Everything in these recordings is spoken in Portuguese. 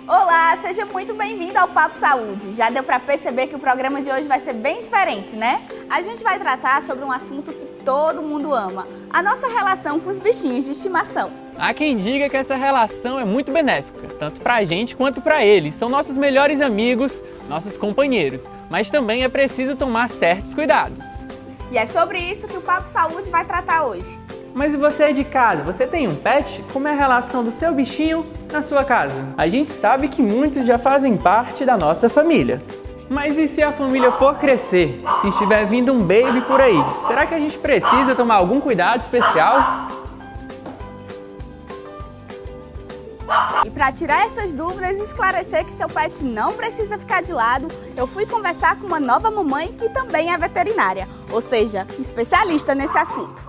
Olá, seja muito bem-vindo ao Papo Saúde. Já deu para perceber que o programa de hoje vai ser bem diferente, né? A gente vai tratar sobre um assunto que todo mundo ama, a nossa relação com os bichinhos de estimação. Há quem diga que essa relação é muito benéfica, tanto pra gente quanto pra eles. São nossos melhores amigos, nossos companheiros, mas também é preciso tomar certos cuidados. E é sobre isso que o Papo Saúde vai tratar hoje. Mas e você é de casa? Você tem um pet? Como é a relação do seu bichinho na sua casa? A gente sabe que muitos já fazem parte da nossa família. Mas e se a família for crescer? Se estiver vindo um baby por aí, será que a gente precisa tomar algum cuidado especial? E para tirar essas dúvidas e esclarecer que seu pet não precisa ficar de lado, eu fui conversar com uma nova mamãe que também é veterinária, ou seja, especialista nesse assunto.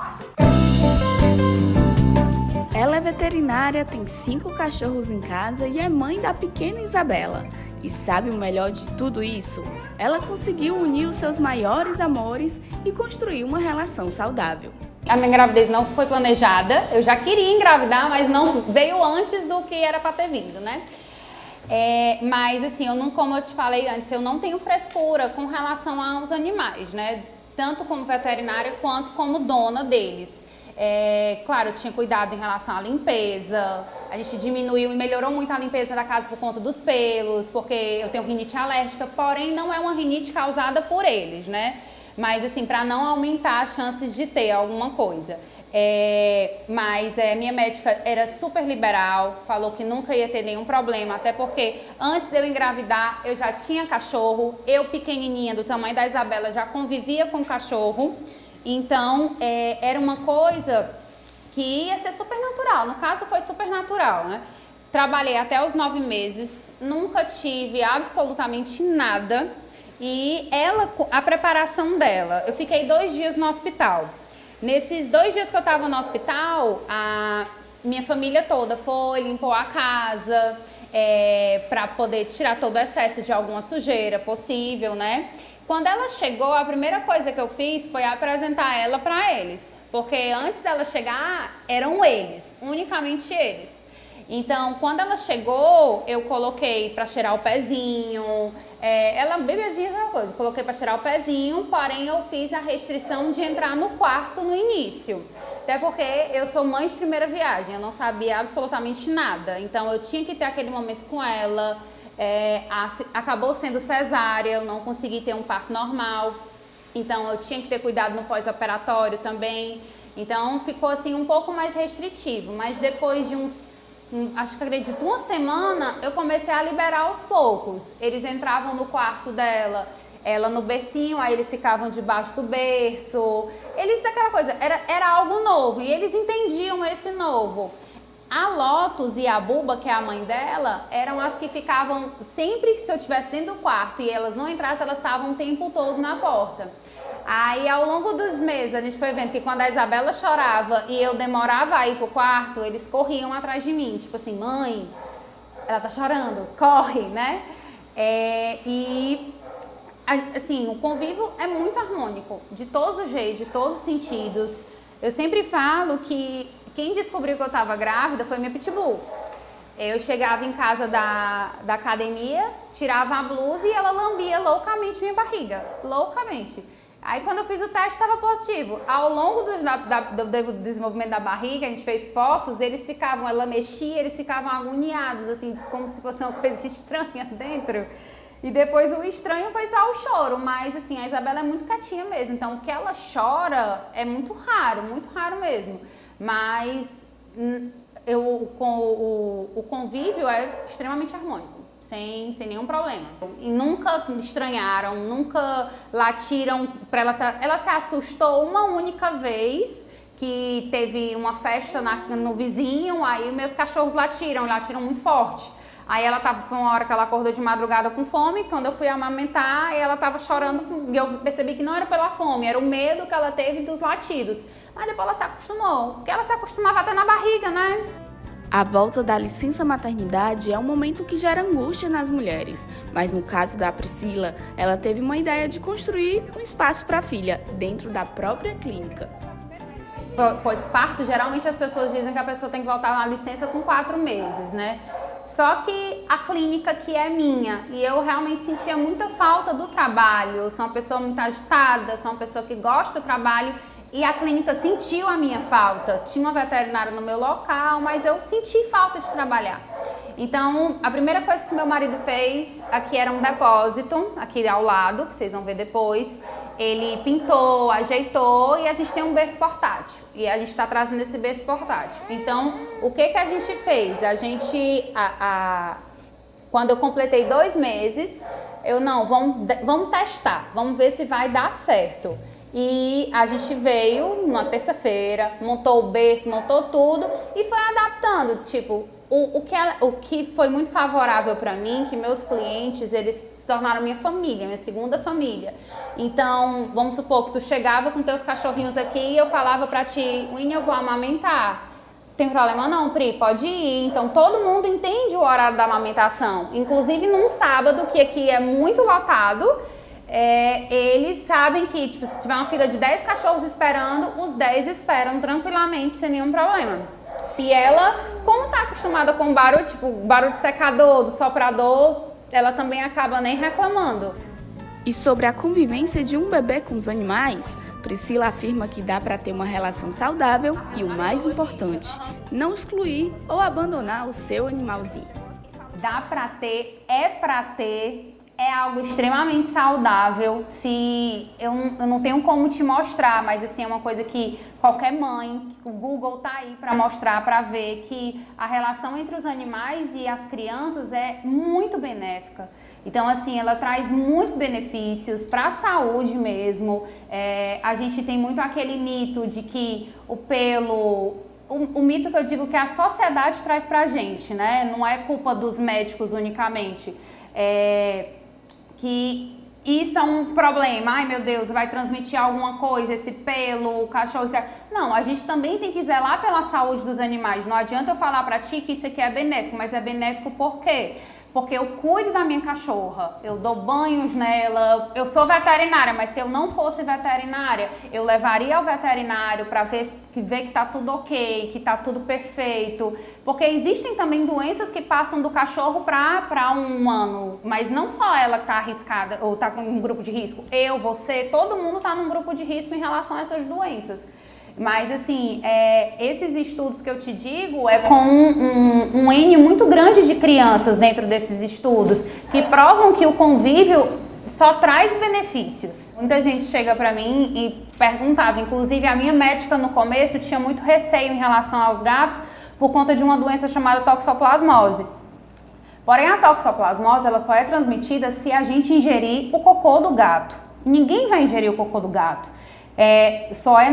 Ela é veterinária, tem 5 cachorros em casa e é mãe da pequena Isabela. E sabe o melhor de tudo isso? Ela conseguiu unir os seus maiores amores e construir uma relação saudável. A minha gravidez não foi planejada, eu já queria engravidar, mas não veio antes do que era para ter vindo, né? Mas assim, como eu te falei antes, eu não tenho frescura com relação aos animais, né? Tanto como veterinária quanto como dona deles. Claro, eu tinha cuidado em relação à limpeza, a gente diminuiu e melhorou muito a limpeza da casa por conta dos pelos, porque eu tenho rinite alérgica, porém não é uma rinite causada por eles, né? Mas assim, para não aumentar as chances de ter alguma coisa. Mas minha médica era super liberal, falou que nunca ia ter nenhum problema, até porque antes de eu engravidar eu já tinha cachorro, eu pequenininha do tamanho da Isabela já convivia com cachorro. Então, era uma coisa que ia ser super natural. No caso, foi super natural, né? Trabalhei até os 9 meses, nunca tive absolutamente nada. E a preparação dela, eu fiquei 2 dias no hospital. Nesses 2 dias que eu estava no hospital, a minha família toda foi, limpou a casa, para poder tirar todo o excesso de alguma sujeira possível, né? Quando ela chegou, a primeira coisa que eu fiz foi apresentar ela para eles, porque antes dela chegar, eram eles, unicamente eles. Então, quando ela chegou, eu coloquei para cheirar o pezinho, ela bebezinha, aquela coisa, coloquei para cheirar o pezinho, porém eu fiz a restrição de entrar no quarto no início. Até porque eu sou mãe de primeira viagem, eu não sabia absolutamente nada, então eu tinha que ter aquele momento com ela. Acabou sendo cesárea, eu não consegui ter um parto normal, então eu tinha que ter cuidado no pós-operatório também, então ficou assim um pouco mais restritivo, mas depois de acho que acredito, uma semana, eu comecei a liberar aos poucos. Eles entravam no quarto dela, ela no bercinho, aí eles ficavam debaixo do berço, aquela coisa, era algo novo e eles entendiam esse novo. A Lotus e a Buba, que é a mãe dela, eram as que ficavam, sempre que se eu estivesse dentro do quarto e elas não entrassem, elas estavam o tempo todo na porta. Aí, ao longo dos meses, a gente foi vendo que quando a Isabela chorava e eu demorava a ir pro quarto, eles corriam atrás de mim, tipo assim, mãe, ela tá chorando, corre, né? Assim, o convívio é muito harmônico, de todos os jeitos, de todos os sentidos. Eu sempre falo que quem descobriu que eu estava grávida foi minha pitbull. Eu chegava em casa da academia, tirava a blusa e ela lambia loucamente minha barriga. Loucamente. Aí quando eu fiz o teste estava positivo. Ao longo do desenvolvimento da barriga, a gente fez fotos, ela mexia, eles ficavam agoniados, assim, como se fosse uma coisa estranha dentro. E depois o estranho foi só o choro, mas assim, a Isabela é muito quietinha mesmo, então o que ela chora é muito raro mesmo. Mas o convívio é extremamente harmônico, sem nenhum problema. E nunca estranharam, nunca latiram para ela se assustou uma única vez que teve uma festa no vizinho, aí meus cachorros latiram muito forte. Aí foi uma hora que ela acordou de madrugada com fome, quando eu fui amamentar, ela estava chorando, e eu percebi que não era pela fome, era o medo que ela teve dos latidos. Mas depois ela se acostumou, porque ela se acostumava até na barriga, né? A volta da licença maternidade é um momento que gera angústia nas mulheres, mas no caso da Priscila, ela teve uma ideia de construir um espaço para a filha dentro da própria clínica. Pós-parto, geralmente as pessoas dizem que a pessoa tem que voltar na licença com 4 meses, né? Só que a clínica que é minha, e eu realmente sentia muita falta do trabalho. Eu sou uma pessoa muito agitada, sou uma pessoa que gosta do trabalho, e a clínica sentiu a minha falta. Tinha uma veterinária no meu local, mas eu senti falta de trabalhar. Então, a primeira coisa que meu marido fez, aqui era um depósito, aqui ao lado, que vocês vão ver depois. Ele pintou, ajeitou e a gente tem um berço portátil. E a gente está trazendo esse berço portátil. Então, o que a gente fez? A gente, quando eu completei 2 meses, vamos testar, vamos ver se vai dar certo. E a gente veio numa terça-feira, montou o berço, montou tudo e foi adaptando, tipo, o que foi muito favorável para mim, que meus clientes, eles se tornaram minha família, minha segunda família. Então, vamos supor que tu chegava com teus cachorrinhos aqui e eu falava para ti, Winnie, eu vou amamentar. Tem problema não, Pri, pode ir. Então, todo mundo entende o horário da amamentação. Inclusive, num sábado, que aqui é muito lotado, eles sabem que, tipo, se tiver uma fila de 10 cachorros esperando, os 10 esperam tranquilamente, sem nenhum problema. E ela, como tá acostumada com barulho, tipo, barulho de secador, do soprador, ela também acaba nem reclamando. E sobre a convivência de um bebê com os animais, Priscila afirma que dá para ter uma relação saudável e, o mais importante, não excluir ou abandonar o seu animalzinho. Dá para ter, é algo extremamente saudável. Se eu não tenho como te mostrar, mas assim, é uma coisa que qualquer mãe, o Google tá aí para mostrar, para ver que a relação entre os animais e as crianças é muito benéfica. Então, assim, ela traz muitos benefícios para a saúde mesmo. A gente tem muito aquele mito de que o pelo... O mito que eu digo que a sociedade traz pra gente, né? Não é culpa dos médicos unicamente. Que isso é um problema, ai meu Deus, vai transmitir alguma coisa, esse pelo, o cachorro, isso é... Não, a gente também tem que zelar pela saúde dos animais. Não adianta eu falar pra ti que isso aqui é benéfico, mas é benéfico por quê? Porque eu cuido da minha cachorra, eu dou banhos nela, eu sou veterinária, mas se eu não fosse veterinária, eu levaria ao veterinário para ver que tá tudo ok, que tá tudo perfeito. Porque existem também doenças que passam do cachorro para um humano, mas não só ela que tá arriscada ou tá com um grupo de risco. Eu, você, todo mundo tá num grupo de risco em relação a essas doenças. Mas, assim, esses estudos que eu te digo é com um N muito grande de crianças dentro desses estudos, que provam que o convívio só traz benefícios. Muita gente chega pra mim e perguntava, inclusive a minha médica no começo tinha muito receio em relação aos gatos por conta de uma doença chamada toxoplasmose. Porém, a toxoplasmose ela só é transmitida se a gente ingerir o cocô do gato. Ninguém vai ingerir o cocô do gato.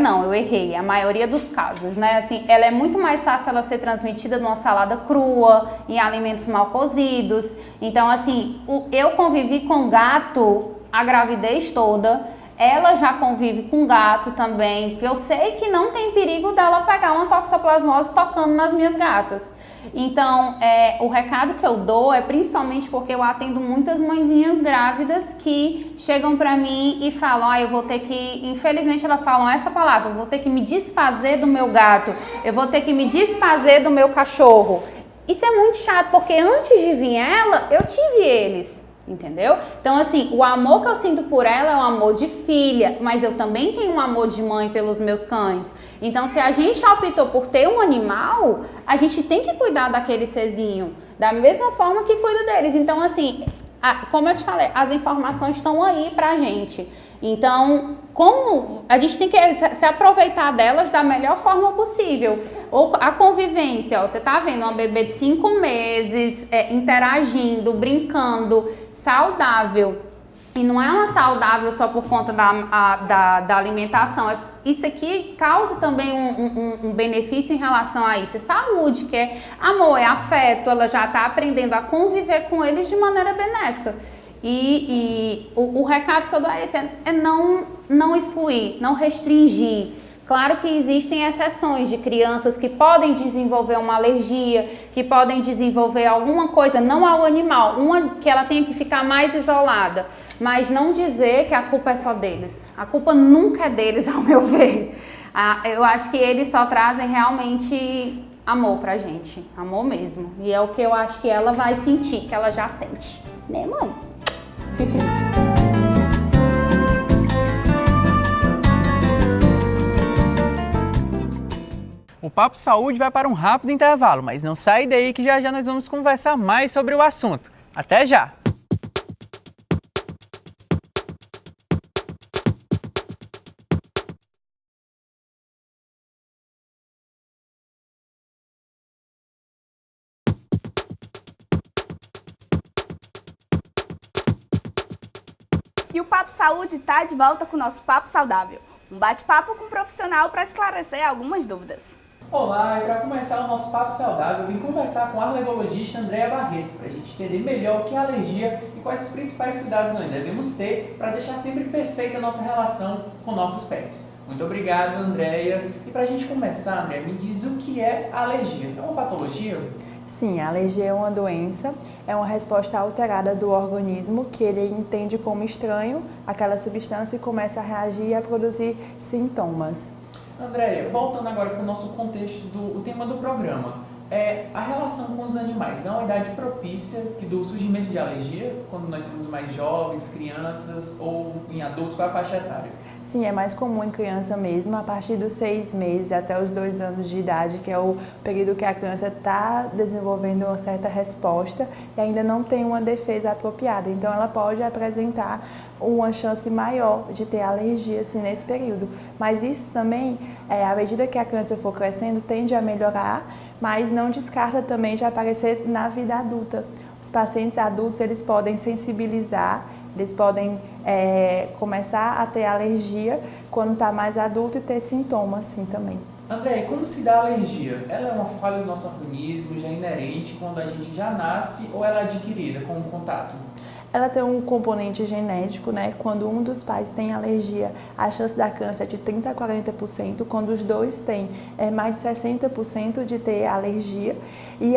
Não, eu errei, a maioria dos casos, né? Assim, ela é muito mais fácil ela ser transmitida numa salada crua, em alimentos mal cozidos. Então, assim, eu convivi com gato a gravidez toda, ela já convive com gato também, porque eu sei que não tem perigo dela pegar uma toxoplasmose tocando nas minhas gatas. Então, o recado que eu dou é principalmente porque eu atendo muitas mãezinhas grávidas que chegam pra mim e falam, eu vou ter que, infelizmente elas falam essa palavra, eu vou ter que me desfazer do meu gato, eu vou ter que me desfazer do meu cachorro. Isso é muito chato, porque antes de vir ela, eu tive eles. Entendeu? Então, assim, o amor que eu sinto por ela é um amor de filha, mas eu também tenho um amor de mãe pelos meus cães. Então, se a gente optou por ter um animal, a gente tem que cuidar daquele serzinho, da mesma forma que cuida deles. Então, assim, como eu te falei, as informações estão aí pra gente. Então, como a gente tem que se aproveitar delas da melhor forma possível. Ou a convivência, você tá vendo uma bebê de 5 meses interagindo, brincando, saudável. E não é uma saudável só por conta da alimentação. Isso aqui causa também um benefício em relação a isso. É saúde, que é amor, é afeto. Ela já está aprendendo a conviver com eles de maneira benéfica. E o recado que eu dou é esse, não excluir, não restringir. Claro que existem exceções de crianças que podem desenvolver uma alergia, que podem desenvolver alguma coisa, não ao animal, que ela tenha que ficar mais isolada. Mas não dizer que a culpa é só deles. A culpa nunca é deles, ao meu ver. Eu acho que eles só trazem realmente amor pra gente, amor mesmo. E é o que eu acho que ela vai sentir, que ela já sente, né, mãe? O Papo Saúde vai para um rápido intervalo, mas não sai daí que já já nós vamos conversar mais sobre o assunto. Até já! E o Papo Saúde está de volta com o nosso Papo Saudável. Um bate-papo com um profissional para esclarecer algumas dúvidas. Olá, e para começar o nosso Papo Saudável, eu vim conversar com a alergologista Andréia Barreto, para a gente entender melhor o que é alergia e quais os principais cuidados nós devemos ter para deixar sempre perfeita a nossa relação com nossos pets. Muito obrigado, Andréia. E para a gente começar, Andréia, me diz o que é alergia? É uma patologia? Sim, a alergia é uma doença, é uma resposta alterada do organismo que ele entende como estranho aquela substância e começa a reagir e a produzir sintomas. Andréia, voltando agora para o nosso contexto do tema do programa, a relação com os animais é uma idade propícia do surgimento de alergia, quando nós somos mais jovens, crianças ou em adultos, qual é a faixa etária? Sim, é mais comum em criança mesmo, a partir dos 6 meses até os 2 anos de idade, que é o período que a criança está desenvolvendo uma certa resposta e ainda não tem uma defesa apropriada. Então, ela pode apresentar uma chance maior de ter alergia assim, nesse período. Mas isso também, à medida que a criança for crescendo, tende a melhorar, mas não descarta também de aparecer na vida adulta. Os pacientes adultos, eles podem sensibilizar, eles podem começar a ter alergia quando está mais adulto e ter sintomas assim também. André, como se dá a alergia? Ela é uma falha do nosso organismo, já inerente quando a gente já nasce, ou ela é adquirida com o contato? Ela tem um componente genético, né? Quando um dos pais tem alergia, a chance da criança é de 30% a 40%. Quando os dois têm, é mais de 60% de ter alergia. E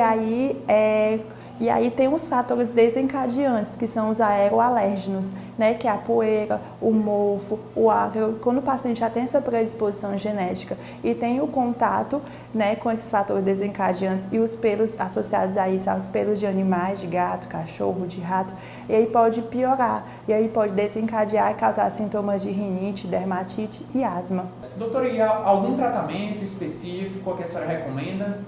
aí tem os fatores desencadeantes, que são os aeroalérgenos, né? Que é a poeira, o mofo, o ácaro. Quando o paciente já tem essa predisposição genética e tem o contato, né, com esses fatores desencadeantes e os pelos associados a isso, aos pelos de animais, de gato, cachorro, de rato, e aí pode piorar, e aí pode desencadear e causar sintomas de rinite, dermatite e asma. Doutora, e há algum tratamento específico que a senhora recomenda?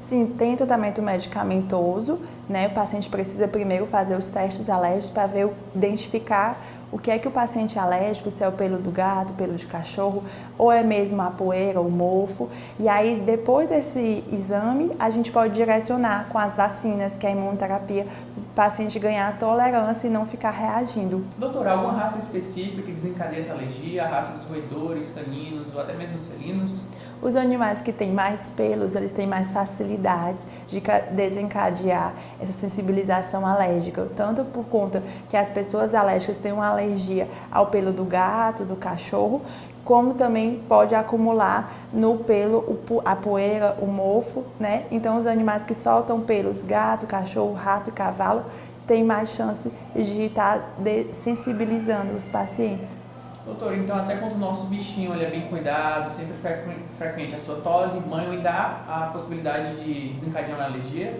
Sim, tem tratamento medicamentoso, né? O paciente precisa primeiro fazer os testes alérgicos para identificar o que é que o paciente é alérgico, se é o pelo do gato, pelo de cachorro, ou é mesmo a poeira, o mofo. E aí, depois desse exame, a gente pode direcionar com as vacinas, que é a imunoterapia, o paciente ganhar tolerância e não ficar reagindo. Doutora, alguma raça específica que desencadeia essa alergia? A raça dos roedores, caninos ou até mesmo dos felinos? Os animais que têm mais pelos, eles têm mais facilidades de desencadear essa sensibilização alérgica, tanto por conta que as pessoas alérgicas têm uma alergia ao pelo do gato, do cachorro, como também pode acumular no pelo a poeira, o mofo, né? Então, os animais que soltam pelos, gato, cachorro, rato e cavalo, têm mais chance de estar sensibilizando os pacientes. Doutor, então até quando o nosso bichinho ele é bem cuidado, sempre frequente a sua tosse, banho, ainda há a possibilidade de desencadear uma alergia?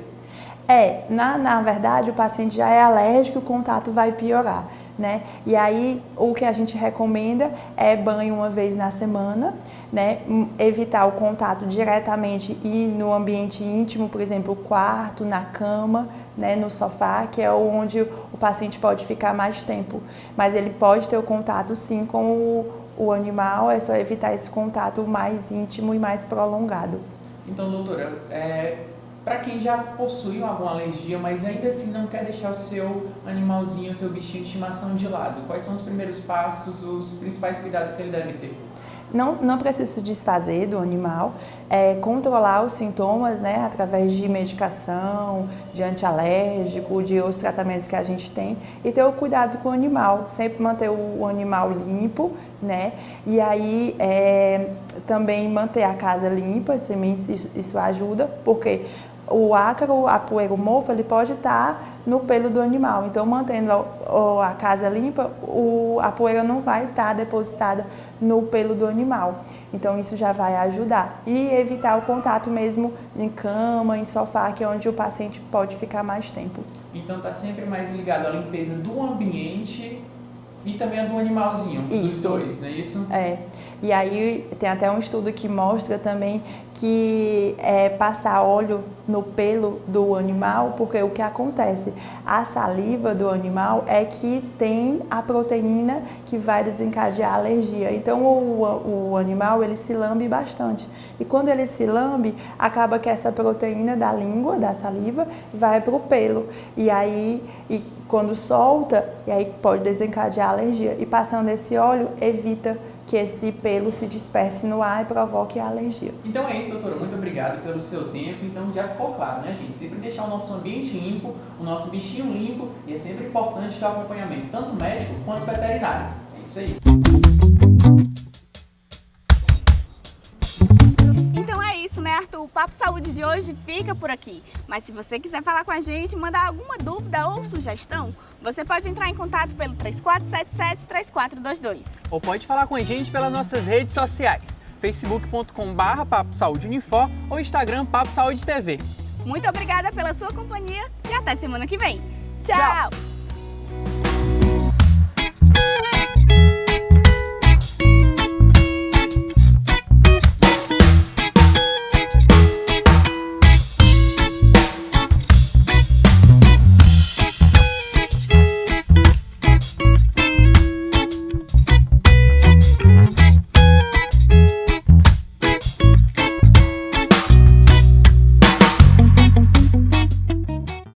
Na verdade, o paciente já é alérgico, o contato vai piorar, né? E aí, o que a gente recomenda é banho uma vez na semana, né? Evitar o contato diretamente e no ambiente íntimo, por exemplo, o quarto, na cama, né? No sofá, que é onde o paciente pode ficar mais tempo. Mas ele pode ter o contato, sim, com o animal, é só evitar esse contato mais íntimo e mais prolongado. Então, doutora, para quem já possui alguma alergia, mas ainda assim não quer deixar o seu animalzinho, o seu bichinho de estimação de lado, quais são os primeiros passos, os principais cuidados que ele deve ter? Não precisa se desfazer do animal, controlar os sintomas, né, através de medicação, de antialérgico, de outros tratamentos que a gente tem e ter o cuidado com o animal, sempre manter o animal limpo, né, e aí também manter a casa limpa, isso ajuda, porque o ácaro, a poeira, o mofo, ele pode estar no pelo do animal. Então, mantendo a casa limpa, a poeira não vai estar depositada no pelo do animal. Então, isso já vai ajudar. E evitar o contato mesmo em cama, em sofá, que é onde o paciente pode ficar mais tempo. Então tá sempre mais ligado à limpeza do ambiente e também a do animalzinho, dos dois, não é isso? É. E aí tem até um estudo que mostra também que passar óleo no pelo do animal, porque o que acontece? A saliva do animal é que tem a proteína que vai desencadear a alergia. Então o animal, ele se lambe bastante. E quando ele se lambe, acaba que essa proteína da língua, da saliva, vai para o pelo. E aí, quando solta, e aí pode desencadear a alergia. E passando esse óleo, evita que esse pelo se disperse no ar e provoque a alergia. Então é isso, doutora. Muito obrigado pelo seu tempo. Então já ficou claro, né, gente? Sempre deixar o nosso ambiente limpo, o nosso bichinho limpo, e é sempre importante ter o acompanhamento, tanto médico quanto veterinário. É isso aí. Então é isso, né, Arthur? O Papo Saúde de hoje fica por aqui. Mas se você quiser falar com a gente, mandar alguma dúvida ou sugestão, você pode entrar em contato pelo 3477-3422. Ou pode falar com a gente pelas nossas redes sociais, facebook.com/Papo Saúde Unifor ou Instagram Papo Saúde TV. Muito obrigada pela sua companhia e até semana que vem. Tchau.